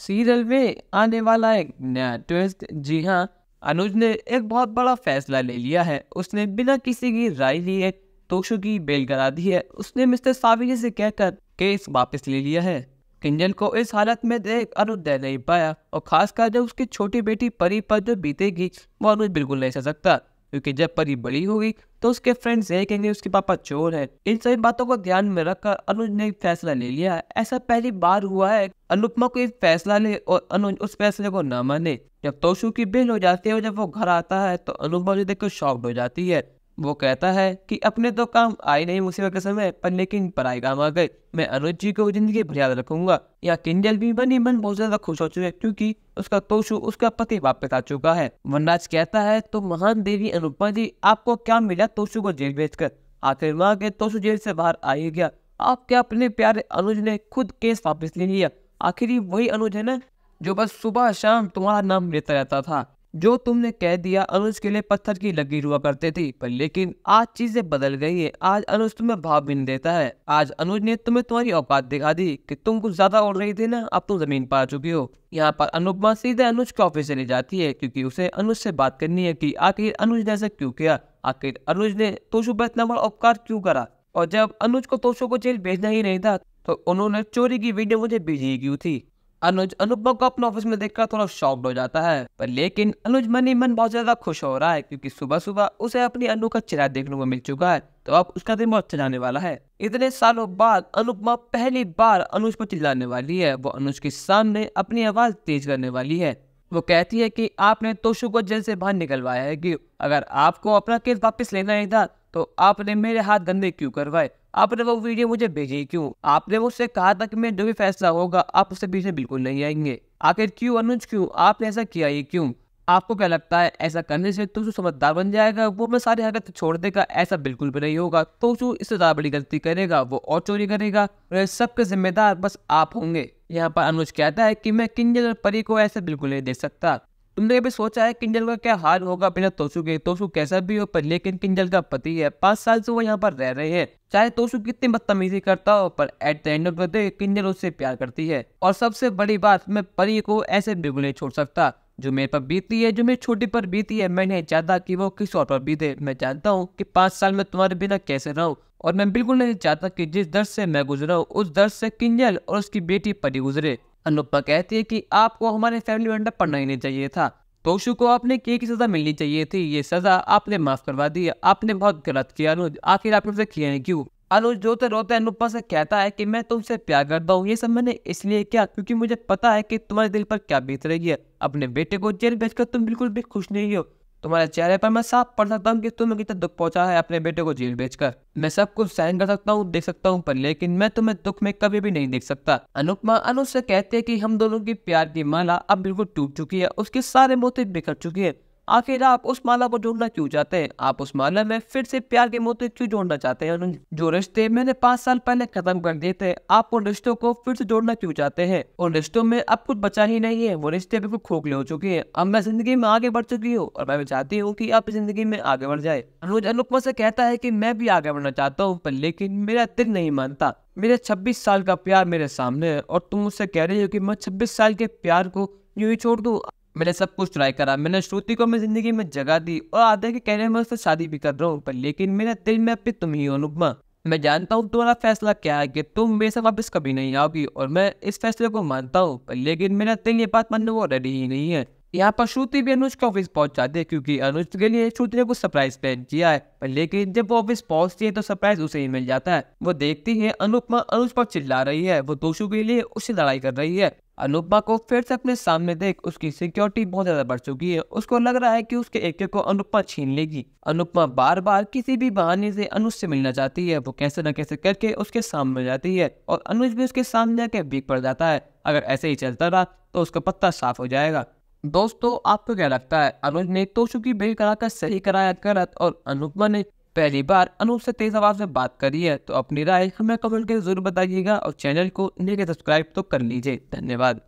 Serial में आने वाला एक नया ट्विस्ट। जी हाँ, अनुज ने एक बहुत बड़ा फैसला ले लिया है। उसने बिना किसी की राय लिए तोशु की बेल करा दी है। उसने मिस्टर सावित्री से कहकर केस वापस ले लिया है। किंजल को इस हालत में देख अनुज रह नहीं पाया, और खासकर जब उसकी छोटी बेटी परी पर जो बीतेगी वो अनुज बिल्कुल नहीं सह सकता, क्योंकि जब परी बड़ी होगी तो उसके फ्रेंड्स यही कहेंगे उसके पापा चोर है। इन सभी बातों को ध्यान में रखकर अनुज ने एक फैसला ले लिया है। ऐसा पहली बार हुआ है अनुपमा को एक फैसला ले और अनुज उस फैसले को न माने। जब तोशु की बेल हो जाती है और जब वो घर आता है तो अनुपमा उसे देखकर शॉक्ड हो जाती है। वो कहता है कि अपने तो काम आई नहीं मुसीबत के समय पर, लेकिन पराई काम आ गए। मैं अनुज जी को जिंदगी भर याद रखूंगा। या किंजल भी मन ही मन बहुत ज्यादा खुश हो चुके हैं, क्योंकि उसका तोशु उसका पति वापस आ चुका है। वनराज कहता है तो महान देवी अनुपमा जी, आपको क्या मिला तोशु को जेल भेजकर? आखिर वहां के तोशु जेल से बाहर आ ही गया। आप क्या अपने प्यारे अनुज ने खुद केस वापस ले लिया? आखिर वही अनुज है ना जो बस सुबह शाम तुम्हारा नाम लेता रहता था। जो तुमने कह दिया अनुज के लिए पत्थर की लकीर हुआ करते थी, पर लेकिन आज चीजें बदल गई है। आज अनुज तुम्हें भाव भी नहीं देता है। आज अनुज ने तुम्हें तुम्हारी औकात दिखा दी कि तुम कुछ ज्यादा उड़ रही थी ना, अब तुम जमीन पर आ चुकी हो। यहाँ पर अनुपमा सीधे अनुज के ऑफिस चली जाती है, क्योंकि उसे अनुज से बात करनी है कि आखिर अनुज ने ऐसा क्यों किया। आखिर अनुज ने तोशु पर इतना बड़ा उपकार क्यों करा, और जब अनुज को तोशु को जेल भेजना ही नहीं था तो उन्होंने चोरी की वीडियो मुझे भेजी क्यों थी। अनुज अनुपमा को अपने ऑफिस में देखकर थोड़ा शॉक्ड हो जाता है, पर लेकिन अनुज मन ही मन बहुत ज्यादा खुश हो रहा है, क्योंकि सुबह सुबह उसे अपनी अनु का चेहरा देखने को मिल चुका है। तो अब उसका दिन बहुत अच्छा जाने वाला है। इतने सालों बाद अनुपमा पहली बार अनुज पर चिल्लाने वाली है। वो अनुज के सामने अपनी आवाज तेज करने वाली है। वो कहती है कि आपने तोशु को जेल से बाहर निकलवाया है क्यों? अगर आपको अपना केस वापस लेना ही था तो आपने मेरे हाथ गंदे क्यों करवाए? आपने वो वीडियो मुझे भेजी क्यों? आपने मुझसे कहा था कि मैं जो भी फैसला होगा आप उससे पीछे बिल्कुल नहीं आएंगे। आखिर क्यों अनुज, क्यों आपने ऐसा किया ही क्यों? आपको क्या लगता है ऐसा करने से तोशु समझदार बन जाएगा, वो मैं सारी हरकत छोड़ देगा? ऐसा बिल्कुल भी नहीं होगा। तोशु इससे ज्यादा बड़ी गलती करेगा, वो और चोरी करेगा, और सबके जिम्मेदार बस आप होंगे। यहाँ पर अनुज कहता है कि मैं किंजल और परी को ऐसा बिल्कुल नहीं देख सकता। तुमने कभी सोचा है किंजल का क्या हाल होगा बिना तोशु के? तोशु कैसा भी हो, पर लेकिन किंजल का पति है। 5 साल से वो यहाँ पर रह रहे हैं। चाहे तोशु कितनी बदतमीजी करता हो, पर at the end of the day Kinjal उससे प्यार करती है। और सबसे बड़ी बात, मैं परी को ऐसे बिल्कुल नहीं छोड़ सकता। जो मेरे पर बीती है, जो मेरी छोटी पर बीती है, मैं नहीं चाहता कि वो किसी और पर बीते। मैं जानता हूँ कि 5 साल में तुम्हारे बिना कैसे रहूं, और मैं बिल्कुल नहीं चाहता कि जिस दर्द से मैं गुजरा हूँ उस दर्द से किंजल और उसकी बेटी परी गुजरे। अनुपमा कहती है कि आपको हमारे फैमिली में अंडर पढ़ना ही नहीं चाहिए था। तोशु को आपने की सजा मिलनी चाहिए थी। ये सजा आपने माफ करवा दी। आपने बहुत गलत किया अनुज। आखिर आपने उसे किया है क्यों? अनुज रोते रोते अनुपमा से कहता है कि मैं तुमसे प्यार करता हूँ। ये सब मैंने इसलिए किया क्योंकि मुझे पता है कि तुम्हारे दिल पर क्या बीत रही है। अपने बेटे को जेल भेजकर तुम बिल्कुल भी खुश नहीं हो। तुम्हारे चेहरे पर मैं साफ पढ़ सकता हूँ कि तुम्हें कितना दुख पहुंचा है अपने बेटे को जेल भेजकर। मैं सब कुछ सहन कर सकता हूँ, देख सकता हूँ, पर लेकिन मैं तुम्हें दुख में कभी भी नहीं देख सकता। अनुपमा अनुज से कहते हैं कि हम दोनों की प्यार की माला अब बिल्कुल टूट चुकी है, उसके सारे मोती बिखर चुके हैं। आखिर आप उस माला को जोड़ना क्यों चाहते हैं? आप उस माला में फिर से प्यार के मोती क्यों जोड़ना चाहते हैं अनुज? जो रिश्ते मैंने 5 साल पहले खत्म कर दिए थे, आप उन रिश्तों को फिर से जोड़ना क्यों चाहते हैं? उन रिश्तों में अब कुछ बचा ही नहीं है। वो रिश्ते बिल्कुल खोखले हो चुके हैं। अब मैं जिंदगी में आगे बढ़ चुकी हूँ, और मैं भी चाहती हूँ कि आप जिंदगी में आगे बढ़ जाए। अनुज अनुपमा से कहता है कि मैं भी आगे बढ़ना चाहता हूँ, पर लेकिन मेरा दिल नहीं मानता। मेरे 26 साल का प्यार मेरे सामने है, और तुम मुझसे कह रही हो कि मैं 26 साल के प्यार को यूं ही छोड़ दूं? मैंने सब कुछ ट्राई करा। मैंने श्रुति को मैं जिंदगी में जगह दी, और आधे के कहने में उससे शादी भी कर रहा हूँ, पर लेकिन मेरे दिल में अब भी तुम ही हो अनुपमा। मैं जानता हूँ तुम्हारा फैसला क्या है कि तुम मेरे साथ वापस कभी नहीं आओगी, और मैं इस फैसले को मानता हूँ, पर लेकिन मेरा दिल ये बात मानने को रेडी ही नहीं है। यहाँ पर श्रुति भी अनुज के ऑफिस पहुंच जाती है, क्योंकि अनुज के लिए श्रुति ने कुछ सरप्राइज प्लान किया है, पर लेकिन जब वो ऑफिस पहुंचती है तो सरप्राइज उसे ही मिल जाता है। वो देखती है अनुपमा अनुज पर चिल्ला रही है, वो तोशु के लिए उससे लड़ाई कर रही है। अनुपमा को फिर से अपने सामने देख उसकी सिक्योरिटी बहुत ज्यादा बढ़ चुकी है। उसको लग रहा है कि उसके एक को अनुपमा छीन लेगी। अनुपमा बार बार किसी भी बहाने से अनुज से मिलना चाहती है। वो कैसे न कैसे करके उसके सामने जाती है, और अनुज भी उसके सामने आके भीग पड़ जाता है। अगर ऐसे ही चलता रहा तो उसका पत्ता साफ हो जाएगा। दोस्तों, आपको क्या लगता है अनुज ने तोशु की बेल कराकर सही कराया गलत, और अनुपमा ने पहली बार अनुज से तेज आवाज में बात करी है? तो अपनी राय हमें कमेंट करके जरूर बताइएगा, और चैनल को सब्सक्राइब तो कर लीजिए। धन्यवाद।